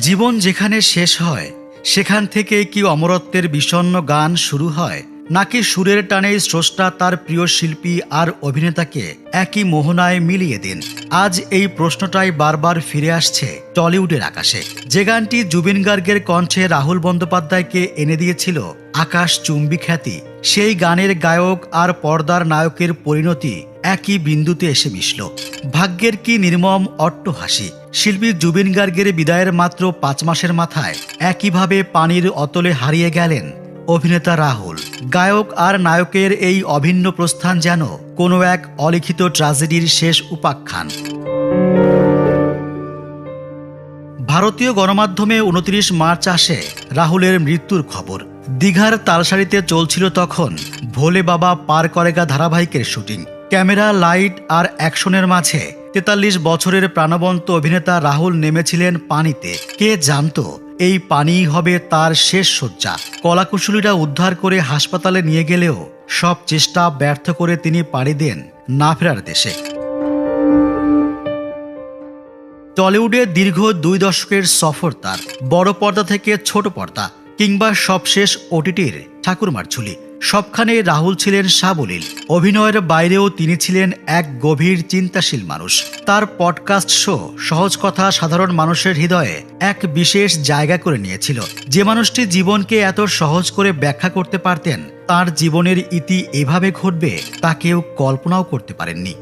জীবন যেখানে শেষ হয় সেখান থেকে কি অমরত্বের বিষণ্ণ গান শুরু হয়, নাকি সুরের টানে স্রষ্টা তার প্রিয় শিল্পী আর অভিনেতাকে একই মোহনায় মিলিয়ে দিন? আজ এই প্রশ্নটাই বারবার ফিরে আসছে টলিউডের আকাশে। যে গানটি জুবিন গার্গের কণ্ঠে রাহুল বন্দ্যোপাধ্যায়কে এনে দিয়েছিল আকাশ চুম্বী খ্যাতি, সেই গানের গায়ক আর পর্দার নায়কের পরিণতি একই বিন্দুতে এসে মিশল। ভাগ্যের কি নির্মম অট্টহাসি! শিল্পী জুবিন গার্গের বিদায়ের মাত্র 5 মাসের মাথায় একইভাবে পানির অতলে হারিয়ে গেলেন অভিনেতা রাহুল। গায়ক আর নায়কের এই অভিন্ন প্রস্থান যেন কোনো এক অলিখিত ট্র্যাজেডির শেষ উপাখ্যান। ভারতীয় গণমাধ্যমে 29 মার্চ আসে রাহুলের মৃত্যুর খবর। দীঘার তালসারিতে চলছিল তখন ভোলে বাবা পার করেগা ধারাবাহিকের শুটিং। ক্যামেরা, লাইট আর অ্যাকশনের মাঝে 43 বছরের প্রাণবন্ত অভিনেতা রাহুল নেমেছিলেন পানিতে। কে জানতো এই পানিই হবে তার শেষ শয্যা। কলাকুশলীরা উদ্ধার করে হাসপাতালে নিয়ে গেলেও সব চেষ্টা ব্যর্থ করে তিনি পাড়ি দেন না ফেরার দেশে। টলিউডে দীর্ঘ 2 দশকের সফর তার। বড় পর্দা থেকে ছোট পর্দা কিংবা সবশেষ ওটিটির ঠাকুরমার ঝুলি, সবখানে রাহুল ছিলেন সাবলীল। অভিনয়ের বাইরেও তিনি ছিলেন এক গভীর চিন্তাশীল মানুষ। তার পডকাস্ট শো সহজ কথা সাধারণ মানুষের হৃদয়ে এক বিশেষ জায়গা করে নিয়েছিল। যে মানুষটি জীবনকে এত সহজ করে ব্যাখ্যা করতে পারতেন, তার জীবনের ইতি এভাবে ঘটবে তা কেউ কল্পনাও করতে পারেননি।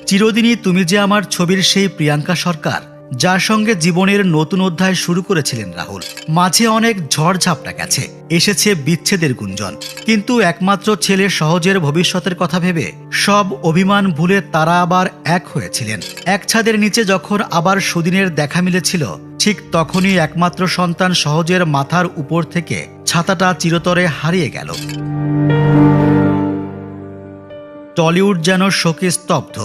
চিরদিনই তুমি যে আমার ছবির সেই প্রিয়াঙ্কা সরকার, যার সঙ্গে জীবনের নতুন অধ্যায় শুরু করেছিলেন রাহুল। মাঝে অনেক ঝড়ঝাপটা গেছে, এসেছে বিচ্ছেদের গুঞ্জন, কিন্তু একমাত্র ছেলে সহজের ভবিষ্যতের কথা ভেবে সব অভিমান ভুলে তারা আবার এক হয়েছিলেন। এক ছাদের নিচে যখন আবার সুদিনের দেখা মিলেছিল, ঠিক তখনই একমাত্র সন্তান সহজের মাথার উপর থেকে ছাতাটা চিরতরে হারিয়ে গেল। টলিউড যেন শোকে স্তব্ধ।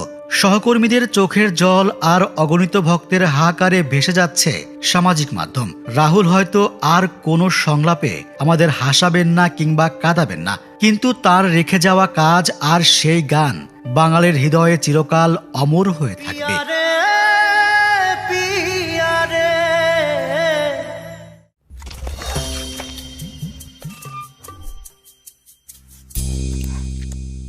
সহকর্মীদের চোখের জল আর অগণিত ভক্তের হাহাকারে ভেসে যাচ্ছে সামাজিক মাধ্যম। রাহুল হয়তো আর কোনো সংলাপে আমাদের হাসাবেন না কিংবা কাঁদাবেন না, কিন্তু তার রেখে যাওয়া কাজ আর সেই গান বাঙালির হৃদয়ে চিরকাল অমর হয়ে থাকবে।